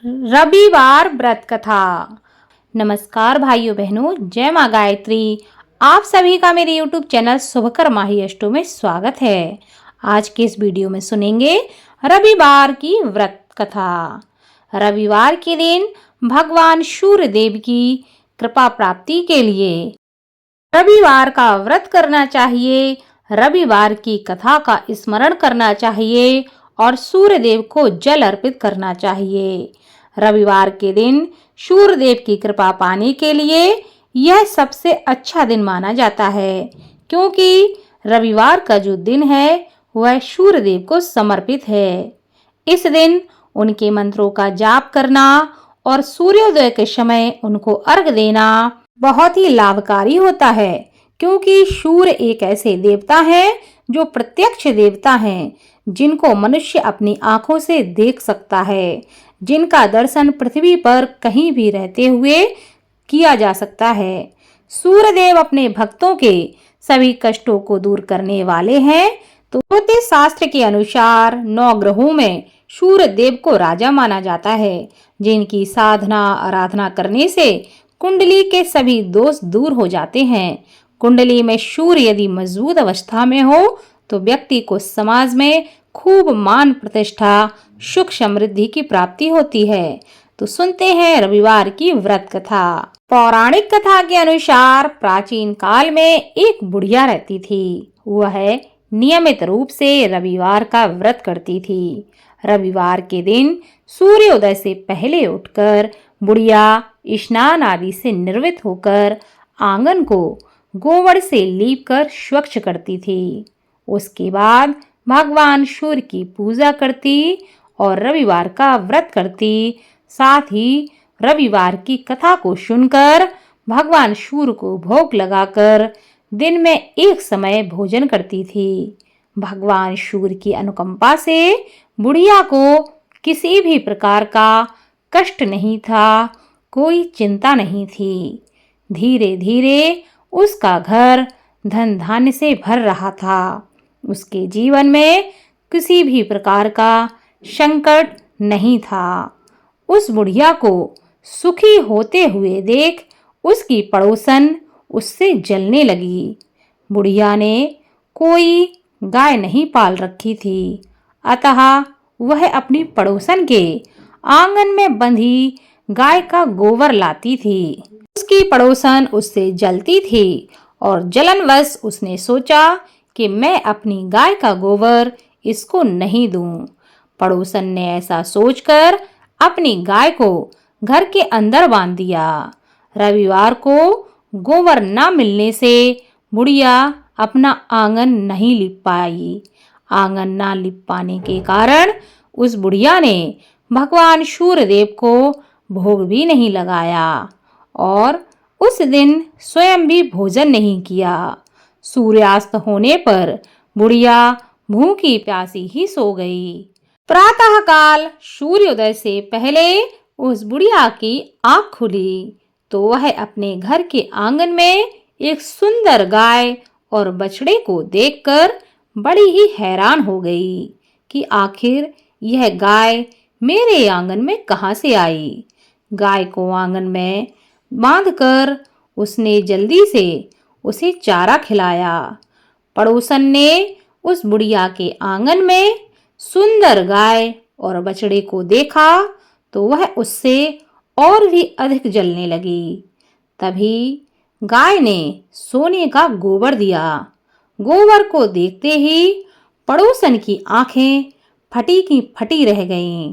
रविवार व्रत कथा। नमस्कार भाइयों बहनों, जय माँ गायत्री। आप सभी का मेरे YouTube चैनल शुभकर माही अष्टो में स्वागत है। आज के इस वीडियो में सुनेंगे रविवार की व्रत कथा। रविवार के दिन भगवान सूर्य देव की कृपा प्राप्ति के लिए रविवार का व्रत करना चाहिए, रविवार की कथा का स्मरण करना चाहिए और सूर्य देव को जल अर्पित करना चाहिए। रविवार के दिन सूर्य देव की कृपा पाने के लिए यह सबसे अच्छा दिन माना जाता है, क्योंकि रविवार का जो दिन है वह सूर्य देव को समर्पित है। इस दिन उनके मंत्रों का जाप करना और सूर्योदय के समय उनको अर्घ देना बहुत ही लाभकारी होता है, क्योंकि सूर्य एक ऐसे देवता हैं जो प्रत्यक्ष देवता हैं, जिनको मनुष्य अपनी आंखों से देख सकता है, जिनका दर्शन पृथ्वी पर कहीं भी रहते हुए किया जा सकता है। सूर्य देव अपने भक्तों के सभी कष्टों को दूर करने वाले हैं। तो ज्योतिष शास्त्र के अनुसार 9 ग्रहों में सूर्य देव को राजा माना जाता है, जिनकी साधना आराधना करने से कुंडली के सभी दोष दूर हो जाते हैं। कुंडली में सूर्य यदि मजबूत अवस्था में हो तो व्यक्ति को समाज में खूब मान प्रतिष्ठा, सुख समृद्धि की प्राप्ति होती है। तो सुनते हैं रविवार की व्रत कथा। पौराणिक कथा के अनुसार प्राचीन काल में एक बुढ़िया रहती थी। वह नियमित रूप से रविवार का व्रत करती थी। रविवार के दिन सूर्योदय से पहले उठकर बुढ़िया स्नान आदि से निर्वृत्त होकर आंगन को गोबर से लीपकर स्वच्छ करती थी। उसके बाद भगवान सूर्य की पूजा करती और रविवार का व्रत करती। साथ ही रविवार की कथा को सुनकर भगवान सूर्य को भोग लगाकर दिन में एक समय भोजन करती थी। भगवान सूर्य की अनुकंपा से बुढ़िया को किसी भी प्रकार का कष्ट नहीं था, कोई चिंता नहीं थी। धीरे धीरे उसका घर धन धान्य से भर रहा था। उसके जीवन में किसी भी प्रकार का संकट नहीं था। उस बुढ़िया को सुखी होते हुए देख उसकी पड़ोसन उससे जलने लगी। बुढ़िया ने कोई गाय नहीं पाल रखी थी, अतः वह अपनी पड़ोसन के आंगन में बंधी गाय का गोबर लाती थी। उसकी पड़ोसन उससे जलती थी और जलनवश उसने सोचा कि मैं अपनी गाय का गोबर इसको नहीं दूं। पड़ोसन ने ऐसा सोचकर अपनी गाय को घर के अंदर बांध दिया। रविवार को गोबर न मिलने से बुढ़िया अपना आंगन नहीं लिप पाई। आंगन न लिप पाने के कारण उस बुढ़िया ने भगवान सूर्य देव को भोग भी नहीं लगाया और उस दिन स्वयं भी भोजन नहीं किया। सूर्यास्त होने पर बुढ़िया भूखी प्यासी ही सो गई। प्रातःकाल सूर्योदय से पहले उस बुढ़िया की आंख खुली तो वह अपने घर के आंगन में एक सुंदर गाय और बछड़े को देखकर बड़ी ही हैरान हो गई कि आखिर यह गाय मेरे आंगन में कहां से आई। गाय को आंगन में बांधकर उसने जल्दी से उसे चारा खिलाया। पड़ोसन ने उस बुढ़िया के आंगन में सुंदर गाय और बछड़े को देखा तो वह उससे और भी अधिक जलने लगी। तभी गाय ने सोने का गोबर दिया। गोबर को देखते ही पड़ोसन की आंखें फटी की फटी रह गईं।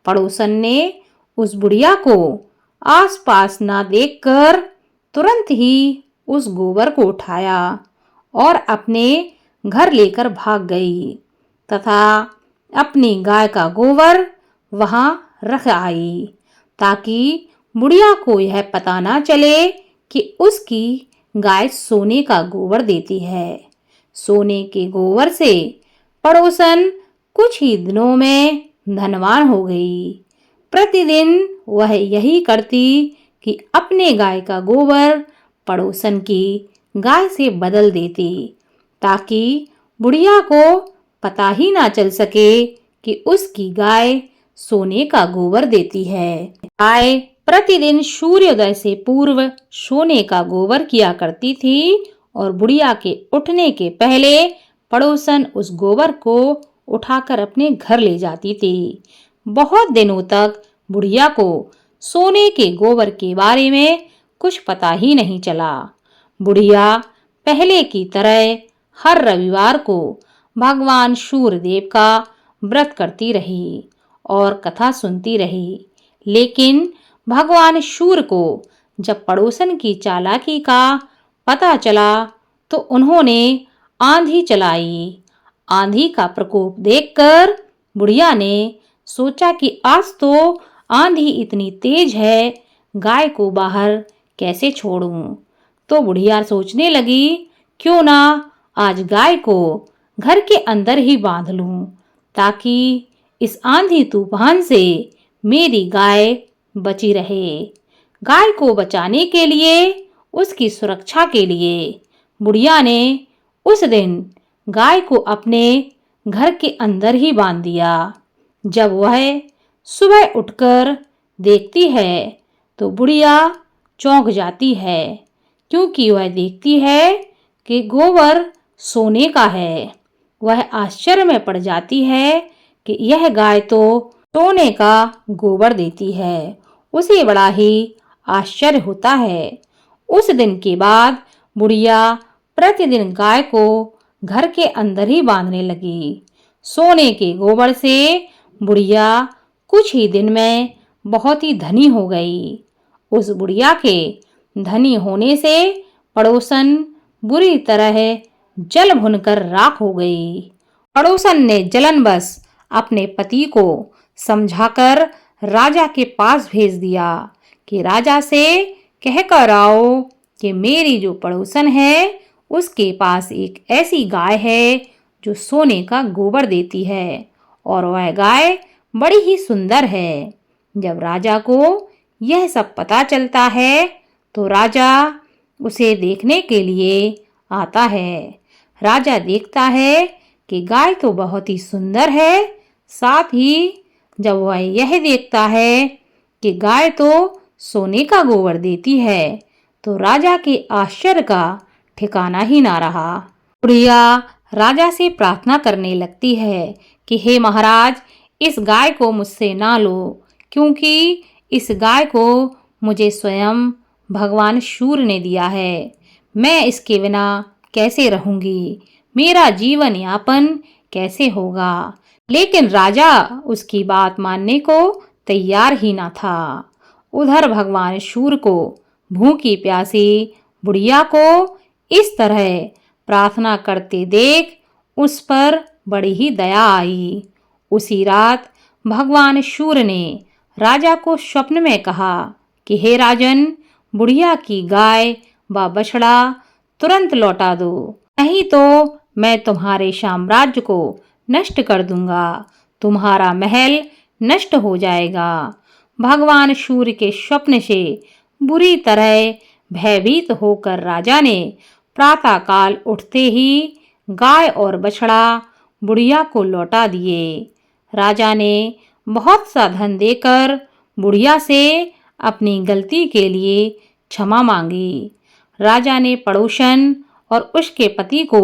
पड़ोसन ने उस बुढ़िया को आसपास ना देखकर तुरंत ही उस गोबर को उठाया और अपने घर लेकर भाग गई तथा अपनी गाय का गोबर वहां रख आई, ताकि बुढ़िया को यह पता ना चले कि उसकी गाय सोने का गोबर देती है। सोने के गोबर से पड़ोसन कुछ ही दिनों में धनवान हो गई। प्रतिदिन वह यही करती कि अपने गाय का गोबर पड़ोसन की गाय से बदल देती, ताकि बुढ़िया को पता ही ना चल सके कि उसकी गाय सोने का गोबर देती है। गाय प्रतिदिन सूर्योदय से पूर्व सोने का गोबर किया करती थी और बुढ़िया के उठने के पहले पड़ोसन उस गोबर को उठाकर अपने घर ले जाती थी। बहुत दिनों तक बुढ़िया को सोने के गोबर के बारे में कुछ पता ही नहीं चला। बुढ़िया पहले की तरह हर रविवार को भगवान सूर्यदेव का व्रत करती रही और कथा सुनती रही। लेकिन भगवान सूर्य को जब पड़ोसन की चालाकी का पता चला तो उन्होंने आंधी चलाई। आंधी का प्रकोप देखकर बुढ़िया ने सोचा कि आज तो आंधी इतनी तेज है, गाय को बाहर कैसे छोड़ूं। तो बुढ़िया सोचने लगी, क्यों ना आज गाय को घर के अंदर ही बांध लूं, ताकि इस आंधी तूफान से मेरी गाय बची रहे। गाय को बचाने के लिए, उसकी सुरक्षा के लिए बुढ़िया ने उस दिन गाय को अपने घर के अंदर ही बांध दिया। जब वह सुबह उठकर देखती है तो बुढ़िया चौंक जाती है, क्योंकि वह देखती है कि गोबर सोने का है। वह आश्चर्य में पड़ जाती है कि यह गाय तो सोने का गोबर देती है। उसे बड़ा ही आश्चर्य होता है। उस दिन के बाद बुढ़िया प्रतिदिन गाय को घर के अंदर ही बांधने लगी। सोने के गोबर से बुढ़िया कुछ ही दिन में बहुत ही धनी हो गई। उस बुढ़िया के धनी होने से पड़ोसन बुरी तरह जल भुनकर राख हो गई। पड़ोसन ने जलनवश अपने पति को समझाकर राजा के पास भेज दिया कि राजा से कहकर आओ कि मेरी जो पड़ोसन है उसके पास एक ऐसी गाय है जो सोने का गोबर देती है और वह गाय बड़ी ही सुंदर है। जब राजा को यह सब पता चलता है तो राजा उसे देखने के लिए आता है। राजा देखता है कि गाय तो बहुत ही सुंदर है, साथ ही जब वह यह देखता है कि गाय तो सोने का गोबर देती है तो राजा के आश्चर्य का ठिकाना ही ना रहा। बुढ़िया राजा से प्रार्थना करने लगती है कि हे महाराज, इस गाय को मुझसे ना लो, क्योंकि इस गाय को मुझे स्वयं भगवान सूर्य ने दिया है। मैं इसके बिना कैसे रहूंगी, मेरा जीवन यापन कैसे होगा। लेकिन राजा उसकी बात मानने को तैयार ही ना था। उधर भगवान सूर्य को भूखी प्यासी बुढ़िया को इस तरह प्रार्थना करते देख उस पर बड़ी ही दया आई। उसी रात भगवान सूर्य ने राजा को स्वप्न में कहा कि हे राजन, बुढ़िया की गाय व बछड़ा तुरंत लौटा दो, नहीं तो मैं तुम्हारे साम्राज्य को नष्ट कर दूंगा, तुम्हारा महल नष्ट हो जाएगा। भगवान सूर्य के स्वप्न से बुरी तरह भयभीत होकर राजा ने प्रातःकाल उठते ही गाय और बछड़ा बुढ़िया को लौटा दिए। राजा ने बहुत सा धन देकर बुढ़िया से अपनी गलती के लिए क्षमा मांगी। राजा ने पड़ोसन और उसके पति को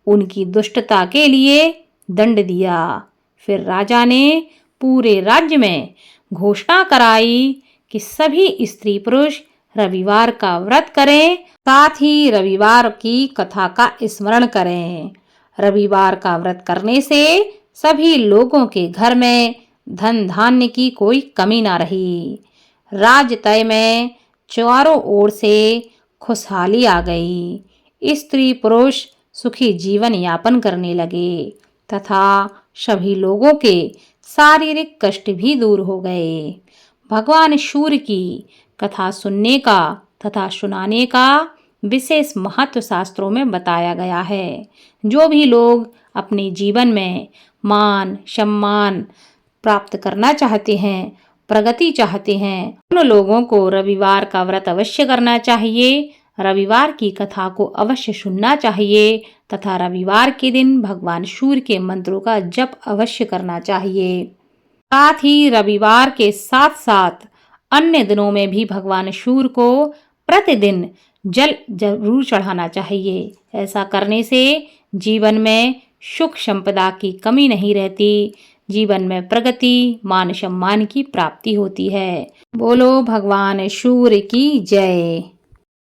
उनकी दुष्टता के लिए दंड दिया। फिर राजा ने पूरे राज्य में घोषणा कराई कि सभी स्त्री पुरुष रविवार का व्रत करें, साथ ही रविवार की कथा का स्मरण करें। रविवार का व्रत करने से सभी लोगों के घर में धन धान्य की कोई कमी ना रही। राजतय में चारों ओर से खुशहाली आ गई। स्त्री पुरुष सुखी जीवन यापन करने लगे तथा सभी लोगों के शारीरिक कष्ट भी दूर हो गए। भगवान सूर्य की कथा सुनने का तथा सुनाने का विशेष महत्व शास्त्रों में बताया गया है। जो भी लोग अपने जीवन में मान सम्मान प्राप्त करना चाहते हैं, प्रगति चाहते हैं, उन लोगों को रविवार का व्रत अवश्य करना चाहिए, रविवार की कथा को अवश्य सुनना चाहिए तथा रविवार के दिन भगवान सूर्य के मंत्रों का जप अवश्य करना चाहिए। साथ ही रविवार के साथ साथ अन्य दिनों में भी भगवान सूर्य को प्रतिदिन जल जरूर चढ़ाना चाहिए। ऐसा करने से जीवन में सुख संपदा की कमी नहीं रहती, जीवन में प्रगति, मान सम्मान की प्राप्ति होती है। बोलो भगवान सूर्य की जय।